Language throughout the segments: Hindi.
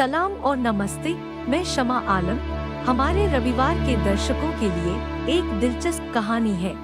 सलाम और नमस्ते, मैं शमा आलम। हमारे रविवार के दर्शकों के लिए एक दिलचस्प कहानी है।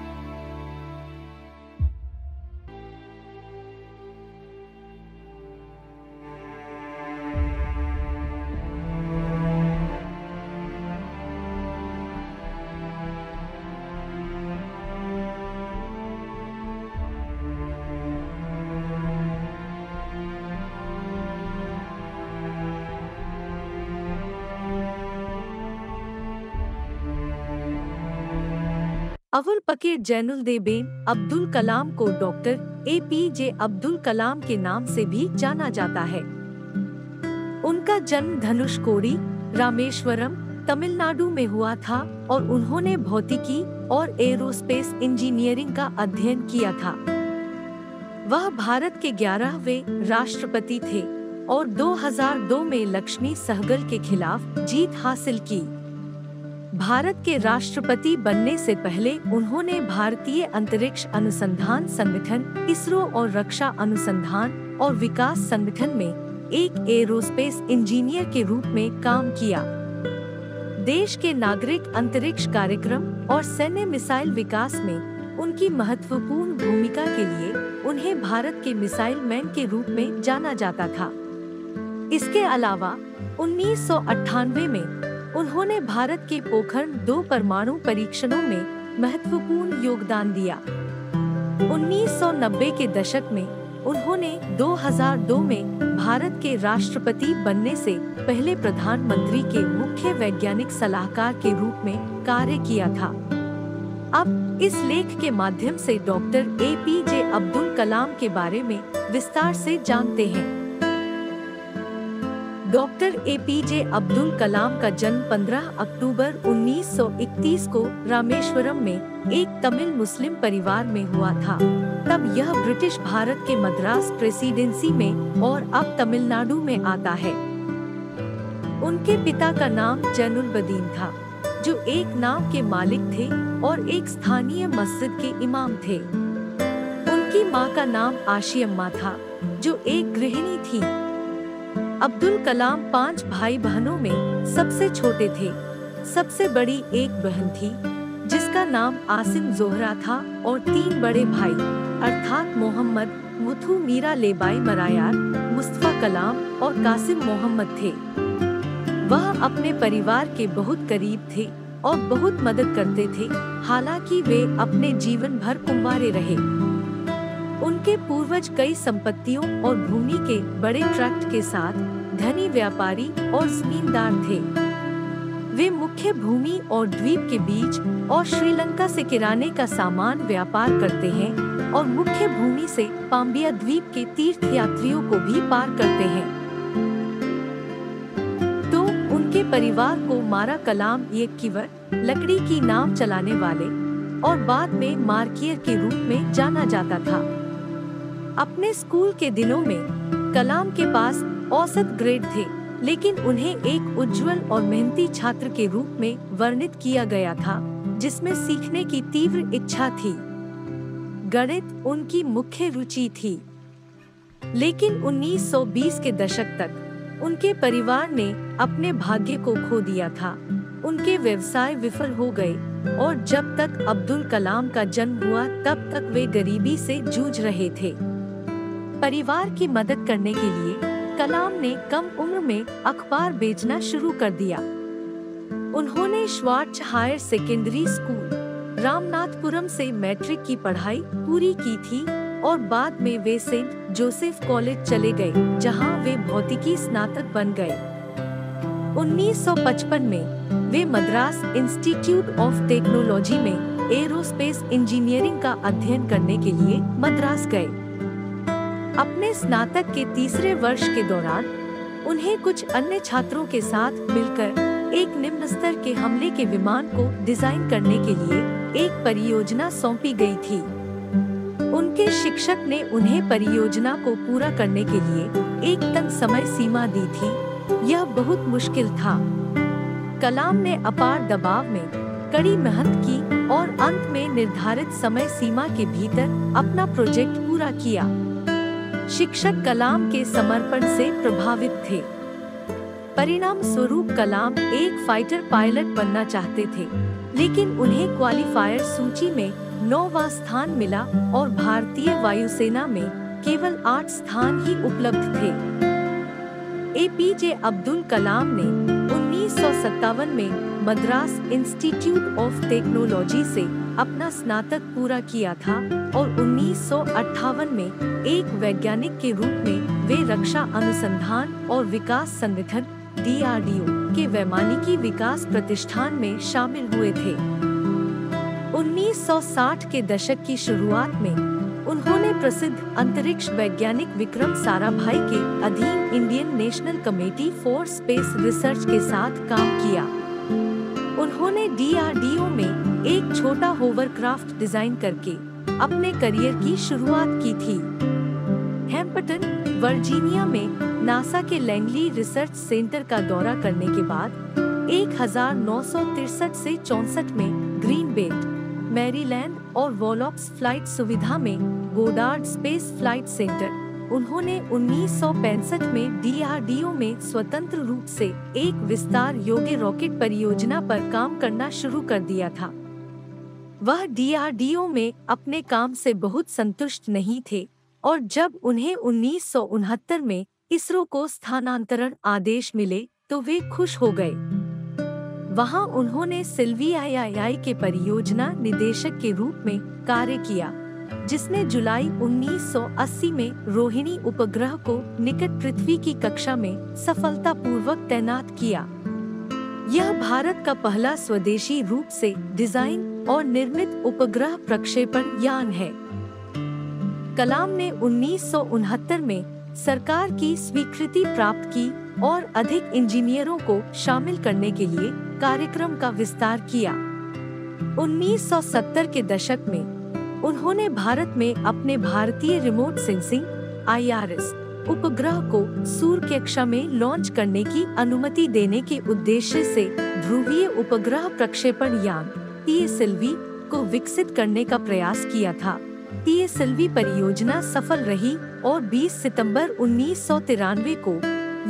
अवुल पकीर जैनुलबेन अब्दुल कलाम को डॉक्टर APJ अब्दुल कलाम के नाम से भी जाना जाता है। उनका जन्म धनुषकोडी, रामेश्वरम, तमिलनाडु में हुआ था और उन्होंने भौतिकी और एरोस्पेस इंजीनियरिंग का अध्ययन किया था। वह भारत के 11वें राष्ट्रपति थे और 2002 में लक्ष्मी सहगल के खिलाफ जीत हासिल की। भारत के राष्ट्रपति बनने से पहले उन्होंने भारतीय अंतरिक्ष अनुसंधान संगठन इसरो और रक्षा अनुसंधान और विकास संगठन में एक एरोस्पेस इंजीनियर के रूप में काम किया। देश के नागरिक अंतरिक्ष कार्यक्रम और सैन्य मिसाइल विकास में उनकी महत्वपूर्ण भूमिका के लिए उन्हें भारत के मिसाइल मैन के रूप में जाना जाता था। इसके अलावा 1998 में उन्होंने भारत के पोखरण 2 परमाणु परीक्षणों में महत्वपूर्ण योगदान दिया। 1990 के दशक में उन्होंने 2002 में भारत के राष्ट्रपति बनने से पहले प्रधानमंत्री के मुख्य वैज्ञानिक सलाहकार के रूप में कार्य किया था। अब इस लेख के माध्यम से डॉक्टर APJ अब्दुल कलाम के बारे में विस्तार से जानते हैं। डॉक्टर APJ अब्दुल कलाम का जन्म 15 अक्टूबर 1931 को रामेश्वरम में एक तमिल मुस्लिम परिवार में हुआ था। तब यह ब्रिटिश भारत के मद्रास प्रेसिडेंसी में और अब तमिलनाडु में आता है। उनके पिता का नाम जैनुलबदीन था, जो एक नाव के मालिक थे और एक स्थानीय मस्जिद के इमाम थे। उनकी मां का नाम आशियम्मा था, जो एक गृहिणी थी। अब्दुल कलाम 5 भाई बहनों में सबसे छोटे थे। सबसे बड़ी एक बहन थी जिसका नाम आसिम जोहरा था और 3 बड़े भाई अर्थात मोहम्मद, मुथु, मीरा लेबाई मरायार, मुस्तफा कलाम और कासिम मोहम्मद थे। वह अपने परिवार के बहुत करीब थे और बहुत मदद करते थे, हालांकि वे अपने जीवन भर कुंवारे रहे। उनके पूर्वज कई संपत्तियों और भूमि के बड़े ट्रस्ट के साथ धनी व्यापारी और जमींदार थे। वे मुख्य भूमि और द्वीप के बीच और श्रीलंका से किराने का सामान व्यापार करते हैं और मुख्य भूमि से पाम्बिया द्वीप के तीर्थयात्रियों को भी पार करते हैं। तो उनके परिवार को मारा कलाम येक्कीवर, लकड़ी की नाव चलाने वाले, और बाद में मार्कियर के रूप में जाना जाता था। अपने स्कूल के दिनों में कलाम के पास औसत ग्रेड थे, लेकिन उन्हें एक उज्जवल और मेहनती छात्र के रूप में वर्णित किया गया था, जिसमें सीखने की तीव्र इच्छा थी। गणित उनकी मुख्य रुचि थी। लेकिन 1920 के दशक तक उनके परिवार ने अपने भाग्य को खो दिया था। उनके व्यवसाय विफल हो गए और जब तक अब्दुल कलाम का जन्म हुआ तब तक वे गरीबी से जूझ रहे थे। परिवार की मदद करने के लिए कलाम ने कम उम्र में अखबार बेचना शुरू कर दिया। उन्होंने श्वार्च हायर सेकेंडरी स्कूल, रामनाथपुरम से मैट्रिक की पढ़ाई पूरी की थी और बाद में वे सेंट जोसेफ कॉलेज चले गए, जहां वे भौतिकी स्नातक बन गए। 1955 में वे मद्रास इंस्टीट्यूट ऑफ टेक्नोलॉजी में एरोस्पेस इंजीनियरिंग का अध्ययन करने के लिए मद्रास गए। अपने स्नातक के तीसरे वर्ष के दौरान उन्हें कुछ अन्य छात्रों के साथ मिलकर एक निम्न स्तर के हमले के विमान को डिजाइन करने के लिए एक परियोजना सौंपी गई थी। उनके शिक्षक ने उन्हें परियोजना को पूरा करने के लिए एक तय समय सीमा दी थी। यह बहुत मुश्किल था। कलाम ने अपार दबाव में कड़ी मेहनत की और अंत में निर्धारित समय सीमा के भीतर अपना प्रोजेक्ट पूरा किया। शिक्षक कलाम के समर्पण से प्रभावित थे। परिणाम स्वरूप कलाम एक फाइटर पायलट बनना चाहते थे, लेकिन उन्हें क्वालिफायर सूची में 9वां स्थान मिला और भारतीय वायुसेना में केवल 8 स्थान ही उपलब्ध थे। एपीजे अब्दुल कलाम ने 1957 में मद्रास इंस्टीट्यूट ऑफ टेक्नोलॉजी से अपना स्नातक पूरा किया था और 1958 में एक वैज्ञानिक के रूप में वे रक्षा अनुसंधान और विकास संगठन DRDO के वैमानिकी विकास प्रतिष्ठान में शामिल हुए थे। 1960 के दशक की शुरुआत में उन्होंने प्रसिद्ध अंतरिक्ष वैज्ञानिक विक्रम साराभाई के अधीन Indian national committee for space research के साथ काम किया। उन्होंने DRDO में एक छोटा होवरक्राफ्ट डिजाइन करके अपने करियर की शुरुआत की थी। हैम्पटन, वर्जीनिया में नासा के लैंगली रिसर्च सेंटर का दौरा करने के बाद 1963 से 64 में ग्रीन बेल्ट, मैरीलैंड और वॉलोप्स फ्लाइट सुविधा में गोडार्ड स्पेस फ्लाइट सेंटर, उन्होंने 1965 में DRDO में स्वतंत्र रूप से एक विस्तार योग्य रॉकेट परियोजना पर काम करना शुरू कर दिया था। वह DRDO में अपने काम से बहुत संतुष्ट नहीं थे और जब उन्हें 1969 में इसरो को स्थानांतरण आदेश मिले तो वे खुश हो गए। वहां उन्होंने सिल्वी-II के परियोजना निदेशक के रूप में कार्य किया, जिसने जुलाई 1980 में रोहिणी उपग्रह को निकट पृथ्वी की कक्षा में सफलतापूर्वक तैनात किया। यह भारत का पहला स्वदेशी रूप से डिजाइन और निर्मित उपग्रह प्रक्षेपण यान है। कलाम ने 1969 में सरकार की स्वीकृति प्राप्त की और अधिक इंजीनियरों को शामिल करने के लिए कार्यक्रम का विस्तार किया। 1970 के दशक में उन्होंने भारत में अपने भारतीय रिमोट सेंसिंग IRS उपग्रह को सूर्य कक्षा में लॉन्च करने की अनुमति देने के उद्देश्य से ध्रुवीय उपग्रह प्रक्षेपण यान PSLV को विकसित करने का प्रयास किया था। PSLV परियोजना सफल रही और 20 सितंबर 1993 को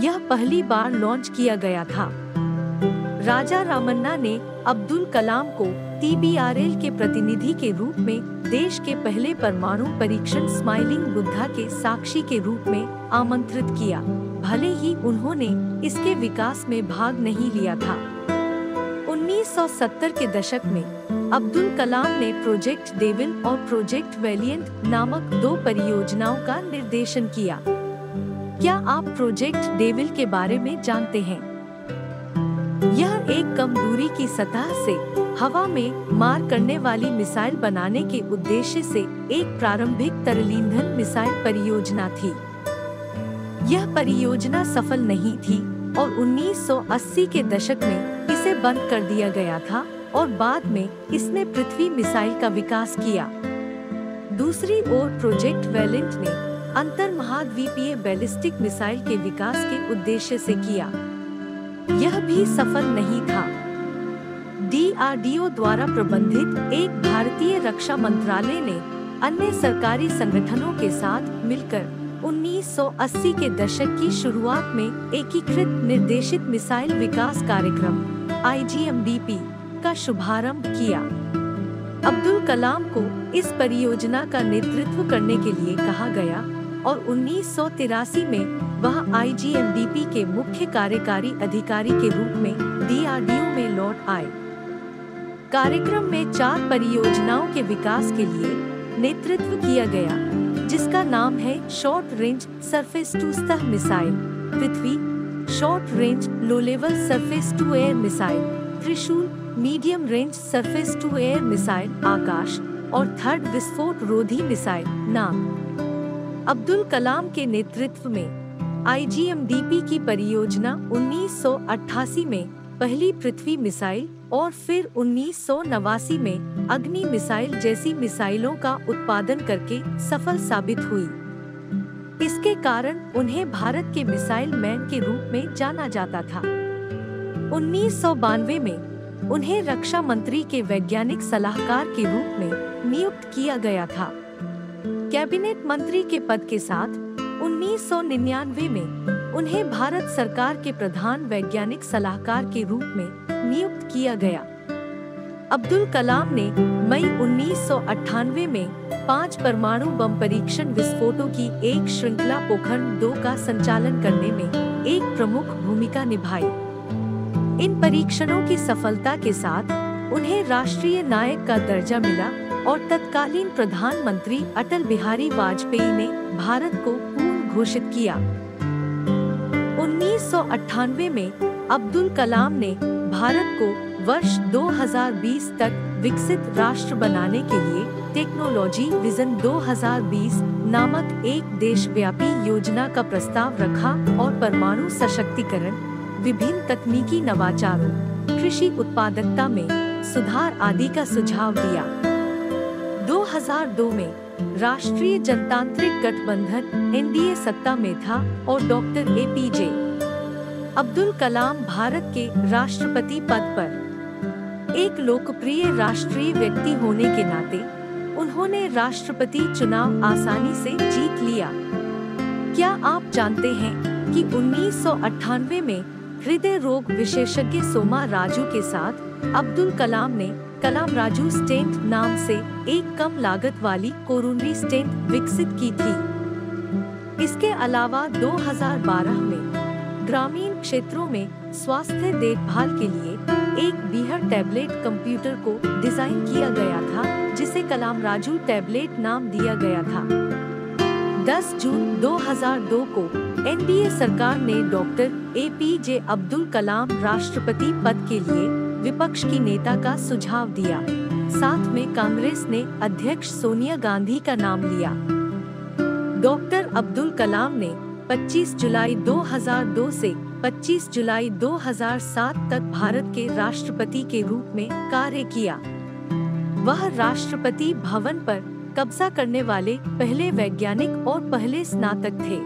यह पहली बार लॉन्च किया गया था। राजा रामन्ना ने अब्दुल कलाम को TBRL के प्रतिनिधि के रूप में देश के पहले परमाणु परीक्षण स्माइलिंग बुद्धा के साक्षी के रूप में आमंत्रित किया, भले ही उन्होंने इसके विकास में भाग नहीं लिया था। 1970 के दशक में अब्दुल कलाम ने प्रोजेक्ट डेविल और प्रोजेक्ट वेलिएंट नामक 2 परियोजनाओं का निर्देशन किया। क्या आप प्रोजेक्ट डेविल के बारे में जानते हैं? यह एक कम दूरी की सतह से हवा में मार करने वाली मिसाइल बनाने के उद्देश्य से एक प्रारंभिक तरल ईंधन मिसाइल परियोजना थी। यह परियोजना सफल नहीं थी और 1980 के दशक में इसे बंद कर दिया गया था और बाद में इसने पृथ्वी मिसाइल का विकास किया। दूसरी ओर प्रोजेक्ट वेलिएंट ने अंतर महाद्वीपीय बैलिस्टिक मिसाइल के विकास के उद्देश्य से किया। यह भी सफल नहीं था। DRDO द्वारा प्रबंधित एक भारतीय रक्षा मंत्रालय ने अन्य सरकारी संगठनों के साथ मिलकर 1980 के दशक की शुरुआत में एकीकृत निर्देशित मिसाइल विकास कार्यक्रम IGMDP का शुभारंभ किया। अब्दुल कलाम को इस परियोजना का नेतृत्व करने के लिए कहा गया और 1983 में वह IGMDP के मुख्य कार्यकारी अधिकारी के रूप में DRDO में लौट आए। कार्यक्रम में 4 परियोजनाओं के विकास के लिए नेतृत्व किया गया, जिसका नाम है शॉर्ट रेंज सरफेस टू सतह missile Prithvi, short range low level surface to air missile Trishul, medium range surface to air missile Akash और थर्ड विस्फोट रोधी मिसाइल नाम। अब्दुल कलाम के नेतृत्व में IGMDP की परियोजना 1988 में पहली पृथ्वी मिसाइल और फिर 1989 में अग्नि मिसाइल जैसी मिसाइलों का उत्पादन करके सफल साबित हुई। इसके कारण उन्हें भारत के मिसाइल मैन के रूप में जाना जाता था। 1992 में उन्हें रक्षा मंत्री के वैज्ञानिक सलाहकार के रूप में नियुक्त किया गया था। कैबिनेट मंत्री के पद के साथ 1999 में उन्हें भारत सरकार के प्रधान वैज्ञानिक सलाहकार के रूप में नियुक्त किया गया। अब्दुल कलाम ने मई 1998 में 5 परमाणु बम परीक्षण विस्फोटों की एक श्रृंखला पोखरण 2 का संचालन करने में एक प्रमुख भूमिका निभाई। इन परीक्षणों की सफलता के साथ उन्हें राष्ट्रीय नायक का दर्जा मिला और तत्कालीन प्रधानमंत्री अटल बिहारी वाजपेयी ने भारत को पूर्ण घोषित किया। 1998 में अब्दुल कलाम ने भारत को वर्ष 2020 तक विकसित राष्ट्र बनाने के लिए टेक्नोलॉजी विजन 2020 नामक एक देशव्यापी योजना का प्रस्ताव रखा और परमाणु सशक्तिकरण, विभिन्न तकनीकी नवाचारों, कृषि उत्पादकता में सुधार आदि का सुझाव दिया। 2002 में राष्ट्रीय जनतांत्रिक गठबंधन (एनडीए) सत्ता में था और डॉक्टर एपीजे अब्दुल कलाम भारत के राष्ट्रपति पद पर एक लोकप्रिय राष्ट्रीय व्यक्ति होने के नाते उन्होंने राष्ट्रपति चुनाव आसानी से जीत लिया। क्या आप जानते हैं कि 1998 में हृदय रोग विशेषज्ञ सोमा राजू के साथ अब्दुल कलाम ने कलाम राजू स्टेंट नाम से एक कम लागत वाली कोरोनरी स्टेंट विकसित की थी। इसके अलावा 2012 में ग्रामीण क्षेत्रों में स्वास्थ्य देखभाल के लिए एक बीहड़ टैबलेट कंप्यूटर को डिजाइन किया गया था, जिसे कलाम राजू टैबलेट नाम दिया गया था। 10 जून 2002 को एनडीए सरकार ने डॉक्टर एपीजे अब्दुल कलाम राष्ट्रपति पद के लिए विपक्ष की नेता का सुझाव दिया। साथ में कांग्रेस ने अध्यक्ष सोनिया गांधी का नाम लिया। डॉक्टर अब्दुल कलाम ने 25 जुलाई 2002 से 25 जुलाई 2007 तक भारत के राष्ट्रपति के रूप में कार्य किया। वह राष्ट्रपति भवन पर कब्जा करने वाले पहले वैज्ञानिक और पहले स्नातक थे।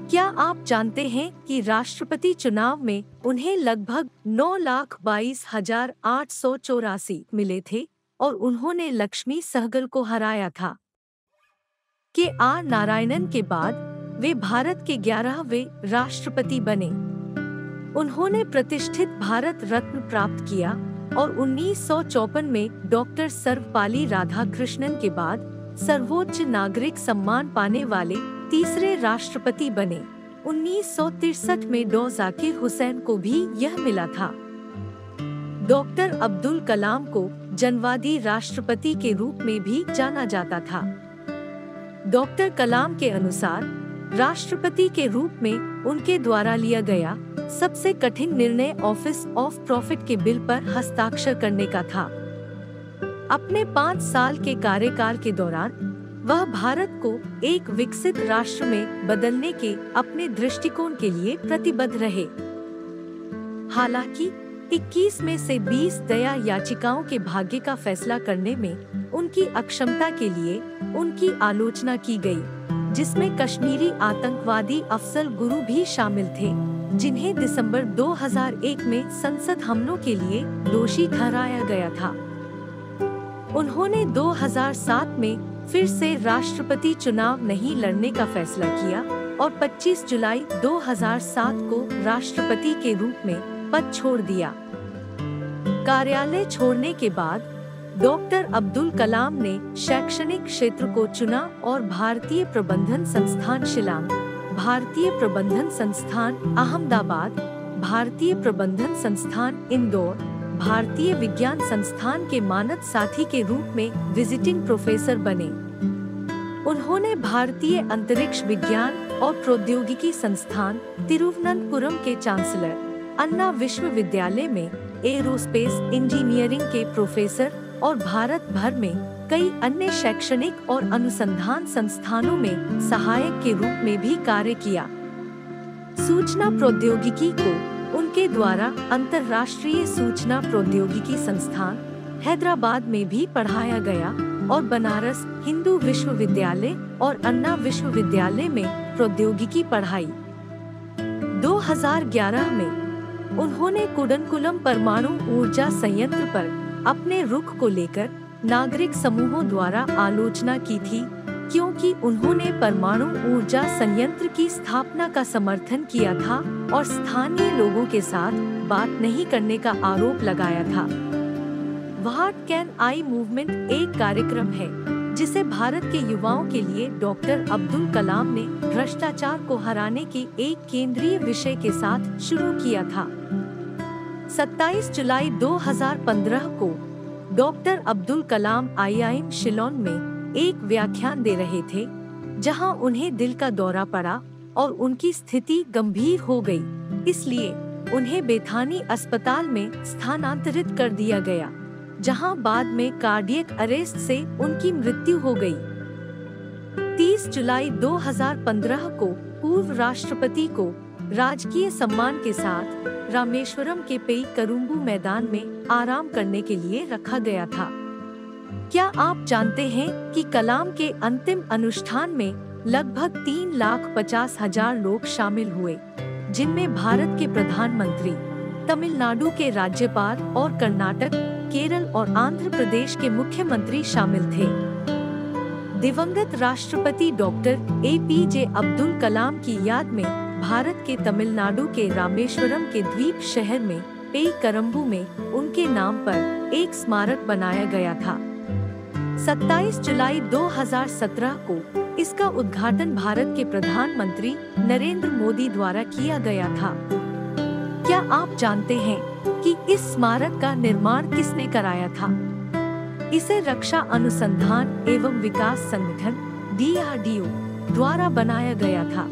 क्या आप जानते हैं कि राष्ट्रपति चुनाव में उन्हें लगभग 9,22,884 मिले थे और उन्होंने लक्ष्मी सहगल को हराया था। के.आर. नारायणन के बाद वे भारत के 11वें राष्ट्रपति बने। उन्होंने प्रतिष्ठित भारत रत्न प्राप्त किया और 1954 में डॉक्टर सर्वपल्ली राधाकृष्णन के बाद सर्वोच्च नागरिक सम्मान पाने वाले तीसरे राष्ट्रपति बने। 1963 में डॉ. जाकिर हुसैन को भी यह मिला था। डॉक्टर अब्दुल कलाम को जनवादी राष्ट्रपति के रूप में भी जाना जाता था। डॉक्टर कलाम के अनुसार राष्ट्रपति के रूप में उनके द्वारा लिया गया सबसे कठिन निर्णय ऑफिस ऑफ प्रॉफिट के बिल पर हस्ताक्षर करने का था। अपने 5 साल के कार्यकाल के दौरान वह भारत को एक विकसित राष्ट्र में बदलने के अपने दृष्टिकोण के लिए प्रतिबद्ध रहे। हालांकि 21 में से 20 दया याचिकाओं के भाग्य का फैसला करने में उनकी अक्षमता के लिए उनकी आलोचना की गई, जिसमें कश्मीरी आतंकवादी अफजल गुरु भी शामिल थे, जिन्हें दिसंबर 2001 में संसद हमलों के लिए दोषी ठहराया गया था। उन्होंने 2007 में फिर से राष्ट्रपति चुनाव नहीं लड़ने का फैसला किया और 25 जुलाई 2007 को राष्ट्रपति के रूप में पद छोड़ दिया। कार्यालय छोड़ने के बाद डॉक्टर अब्दुल कलाम ने शैक्षणिक क्षेत्र को चुना और भारतीय प्रबंधन संस्थान शिलांग, भारतीय प्रबंधन संस्थान अहमदाबाद, भारतीय प्रबंधन संस्थान इंदौर, भारतीय विज्ञान संस्थान के मानद साथी के रूप में विजिटिंग प्रोफेसर बने। उन्होंने भारतीय अंतरिक्ष विज्ञान और प्रौद्योगिकी संस्थान तिरुवनंतपुरम के चांसलर, अन्ना विश्वविद्यालय में एरोस्पेस इंजीनियरिंग के प्रोफेसर और भारत भर में कई अन्य शैक्षणिक और अनुसंधान संस्थानों में सहायक के रूप में भी कार्य किया। सूचना प्रौद्योगिकी को उनके द्वारा अंतर्राष्ट्रीय सूचना प्रौद्योगिकी संस्थान हैदराबाद में भी पढ़ाया गया और बनारस हिंदू विश्वविद्यालय और अन्ना विश्वविद्यालय में प्रौद्योगिकी पढ़ाई। 2011 में उन्होंने कुडनकुलम परमाणु ऊर्जा संयंत्र पर अपने रुख को लेकर नागरिक समूहों द्वारा आलोचना की थी, क्योंकि उन्होंने परमाणु ऊर्जा संयंत्र की स्थापना का समर्थन किया था और स्थानीय लोगों के साथ बात नहीं करने का आरोप लगाया था। व्हाट कैन आई मूवमेंट एक कार्यक्रम है जिसे भारत के युवाओं के लिए डॉक्टर अब्दुल कलाम ने भ्रष्टाचार को हराने के एक केंद्रीय विषय के साथ शुरू किया था। 27 जुलाई 2015 को डॉक्टर अब्दुल कलाम IIM शिलोंग में एक व्याख्यान दे रहे थे, जहां उन्हें दिल का दौरा पड़ा और उनकी स्थिति गंभीर हो गई, इसलिए उन्हें बेथानी अस्पताल में स्थानांतरित कर दिया गया, जहां बाद में कार्डियक अरेस्ट से उनकी मृत्यु हो गई। 30 जुलाई 2015 को पूर्व राष्ट्रपति को राजकीय सम्मान के साथ रामेश्वरम के पेई करुम्बू मैदान में आराम करने के लिए रखा गया था। क्या आप जानते हैं कि कलाम के अंतिम अनुष्ठान में लगभग 3,50,000 लोग शामिल हुए, जिनमें भारत के प्रधानमंत्री, तमिलनाडु के राज्यपाल और कर्नाटक, केरल और आंध्र प्रदेश के मुख्यमंत्री शामिल थे। दिवंगत राष्ट्रपति डॉक्टर APJ अब्दुल कलाम की याद में भारत के तमिलनाडु के रामेश्वरम के द्वीप शहर में पेई करम्बू में उनके नाम पर एक स्मारक बनाया गया था। 27 जुलाई 2017 को इसका उद्घाटन भारत के प्रधानमंत्री नरेंद्र मोदी द्वारा किया गया था। क्या आप जानते हैं कि इस स्मारक का निर्माण किसने कराया था? इसे रक्षा अनुसंधान एवं विकास संगठन DRDO द्वारा बनाया गया था।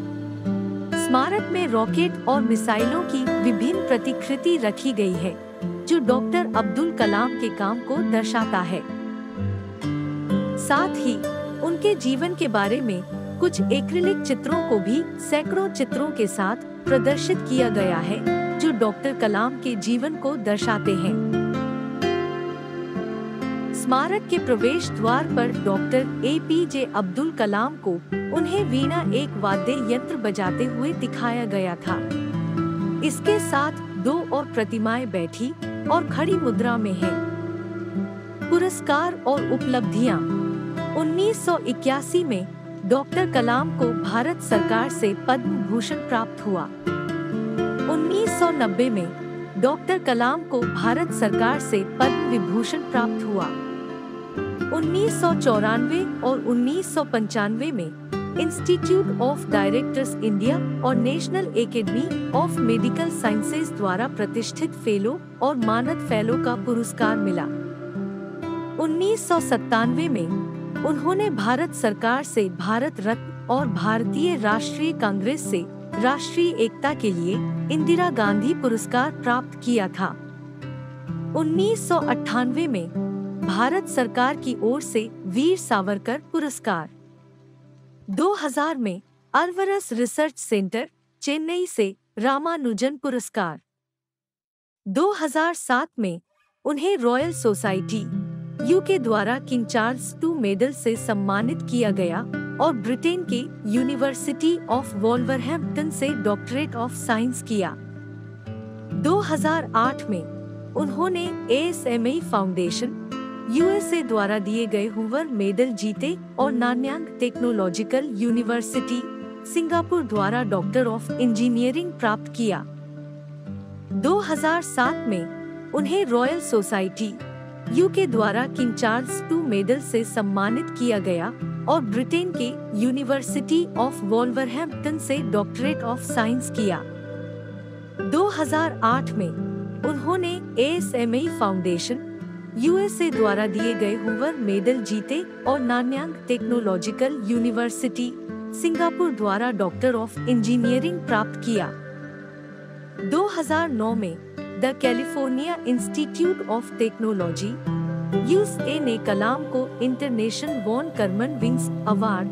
स्मारक में रॉकेट और मिसाइलों की विभिन्न प्रतिकृति रखी गई है, जो डॉक्टर अब्दुल कलाम के काम को दर्शाता है। साथ ही उनके जीवन के बारे में कुछ एक्रिलिक चित्रों को भी सैकड़ों चित्रों के साथ प्रदर्शित किया गया है, जो डॉक्टर कलाम के जीवन को दर्शाते हैं। स्मारक के प्रवेश द्वार पर डॉक्टर APJ अब्दुल कलाम को उन्हें वीणा एक वाद्य यंत्र बजाते हुए दिखाया गया था। इसके साथ 2 और प्रतिमाएं बैठी और खड़ी मुद्रा में हैं। पुरस्कार और उपलब्धियां। 1981 में डॉक्टर कलाम को भारत सरकार से पद्म भूषण प्राप्त हुआ। 1990 में डॉक्टर कलाम को भारत सरकार से पद्म विभूषण प्राप्त हुआ। 1994 और 1995 में इंस्टीट्यूट ऑफ डायरेक्टर्स इंडिया और national academy of medical sciences द्वारा प्रतिष्ठित फेलो और मानद फेलो का पुरस्कार मिला। 1997 में उन्होंने भारत सरकार से भारत रत्न और भारतीय राष्ट्रीय कांग्रेस से राष्ट्रीय एकता के लिए इंदिरा गांधी पुरस्कार प्राप्त किया था। 1998 में भारत सरकार की ओर से वीर सावरकर पुरस्कार। 2000 में अरवरस रिसर्च सेंटर चेन्नई से रामानुजन पुरस्कार। 2007 में उन्हें रॉयल सोसाइटी UK द्वारा किंग चार्ल्स II मेडल से सम्मानित किया गया और ब्रिटेन के यूनिवर्सिटी ऑफ वोल्वरहैम्पटन से डॉक्टरेट ऑफ साइंस किया। 2008 में उन्होंने ASME फाउंडेशन USA द्वारा दिए गए हूवर मेडल जीते और नान्यांग टेक्नोलॉजिकल यूनिवर्सिटी सिंगापुर द्वारा डॉक्टर ऑफ इंजीनियरिंग प्राप्त किया। 2007 में उन्हें रॉयल सोसाइटी UK द्वारा किंग चार्ल्स II मेडल से सम्मानित किया गया और ब्रिटेन के यूनिवर्सिटी ऑफ वोल्वरहैम्पटन से डॉक्टरेट ऑफ साइंस किया। 2008 में उन्होंने ASME फाउंडेशन USA द्वारा दिए गए हूवर मेडल जीते और नान्यांग टेक्नोलॉजिकल यूनिवर्सिटी सिंगापुर द्वारा डॉक्टर ऑफ इंजीनियरिंग प्राप्त किया। 2009 में the California Institute of Technology USA ने कलाम को International von Karman Wings Award,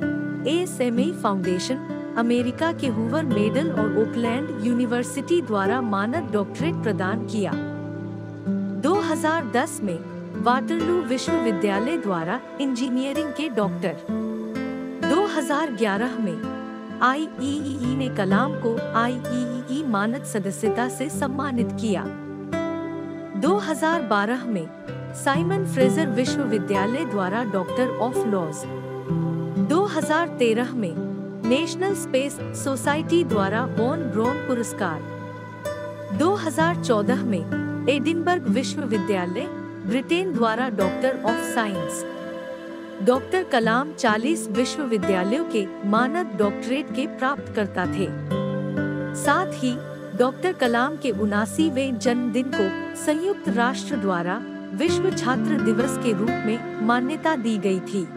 ASME Foundation America के हूवर मेडल और ओकलैंड यूनिवर्सिटी द्वारा मानद डॉक्टरेट प्रदान किया। 2010 में वाटरलू विश्वविद्यालय द्वारा इंजीनियरिंग के डॉक्टर। 2011 में IEEE ने कलाम को IEEE मानद सदस्यता से सम्मानित किया। 2012 में साइमन फ्रेजर विश्वविद्यालय द्वारा डॉक्टर ऑफ लॉज। 2013 में नेशनल स्पेस सोसाइटी द्वारा वॉन ब्रॉन पुरस्कार, 2014 में एडिनबर्ग विश्वविद्यालय ब्रिटेन द्वारा doctor of science. Doctor Kalam 40 विश्वविद्यालयों के मानद डॉक्टरेट के प्राप्तकर्ता थे। साथ ही डॉक्टर कलाम के 79वें जन्मदिन को संयुक्त राष्ट्र द्वारा विश्व छात्र दिवस के रूप में मान्यता दी गई थी।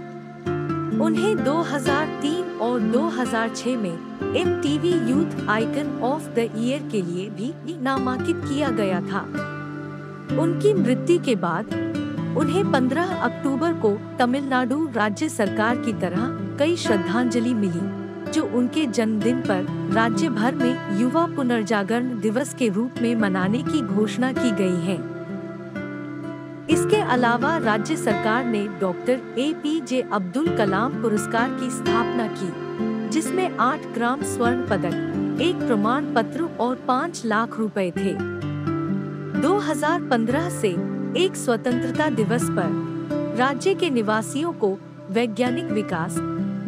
उन्हें 2003 और 2006 में MTV youth icon of the year के लिए भी नामांकित किया गया था। उनकी मृत्यु के बाद उन्हें 15 अक्टूबर को तमिलनाडु राज्य सरकार की तरह कई श्रद्धांजलि मिली, जो उनके जन्मदिन पर राज्य भर में युवा पुनर्जागरण दिवस के रूप में मनाने की घोषणा की गई है। इसके अलावा राज्य सरकार ने डॉक्टर APJ अब्दुल कलाम पुरस्कार की स्थापना की, जिसमें 8 ग्राम स्वर्ण पदक, 1 प्रमाण पत्र और 5 लाख रुपए थे। 2015 से एक स्वतंत्रता दिवस पर राज्य के निवासियों को वैज्ञानिक विकास,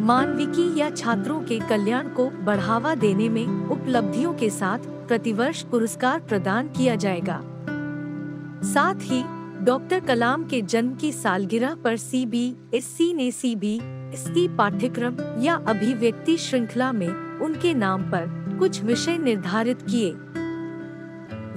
मानविकी या छात्रों के कल्याण को बढ़ावा देने में उपलब्धियों के साथ प्रतिवर्ष पुरस्कार प्रदान किया जाएगा। साथ ही डॉक्टर कलाम के जन्म की सालगिरह पर CBSE ने CBSE पाठ्यक्रम या अभिव्यक्ति श्रृंखला में उनके नाम पर कुछ विषय निर्धारित किए।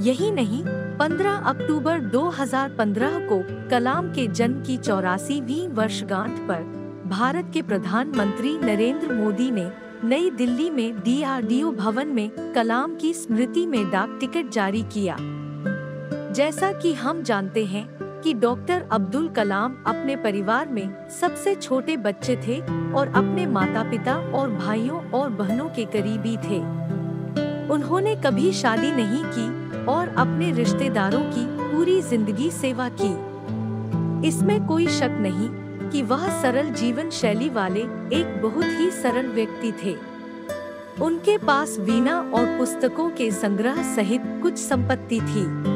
यही नहीं, 15 अक्टूबर 2015 को कलाम के जन्म की 84वीं वर्षगांठ पर भारत के प्रधानमंत्री नरेंद्र मोदी ने नई दिल्ली में DRDO भवन में कलाम की स्मृति में डाक टिकट जारी किया। जैसा कि हम जानते हैं कि डॉक्टर अब्दुल कलाम अपने परिवार में सबसे छोटे बच्चे थे और अपने माता पिता और भाइयों और बहनों के करीबी थे। उन्होंने कभी शादी नहीं की और अपने रिश्तेदारों की पूरी जिंदगी सेवा की। इसमें कोई शक नहीं कि वह सरल जीवन शैली वाले एक बहुत ही सरल व्यक्ति थे। उनके पास वीणा और पुस्तकों के संग्रह सहित कुछ संपत्ति थी।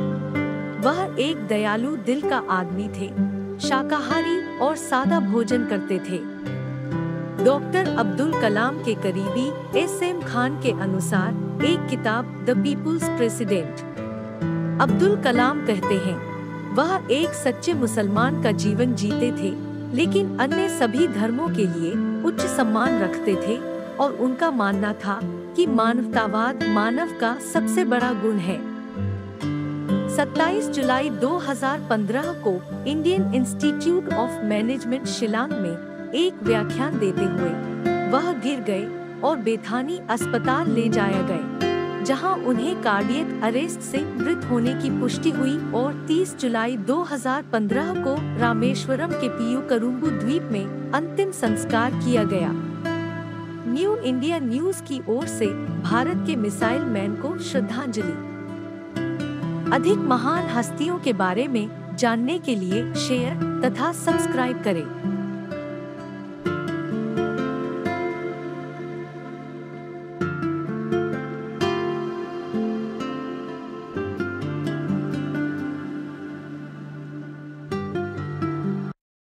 वह एक दयालु दिल का आदमी थे, शाकाहारी और सादा भोजन करते थे। डॉक्टर अब्दुल कलाम के करीबी SM खान के अनुसार एक किताब the people's president, Abdul Kalam कहते हैं, वह एक सच्चे मुसलमान का जीवन जीते थे, लेकिन अन्य सभी धर्मों के लिए उच्च सम्मान रखते थे और उनका मानना था कि मानवतावाद मानव का सबसे बड़ा गुण है। 27 जुलाई 2015 को Indian institute of management Shillong में एक व्याख्यान देते हुए वह गिर गए और बेथानी अस्पताल ले जाया गए, जहां उन्हें कार्डियक अरेस्ट से मृत होने की पुष्टि हुई और 30 जुलाई 2015 को रामेश्वरम के पीयूकरुम्बु द्वीप में अंतिम संस्कार किया गया। न्यू इंडिया न्यूज की ओर से भारत के मिसाइल मैन को श्रद्धांजलि। अधिक महान हस्तियों के बारे में जानने के लिए शेयर तथा सब्सक्राइब करें।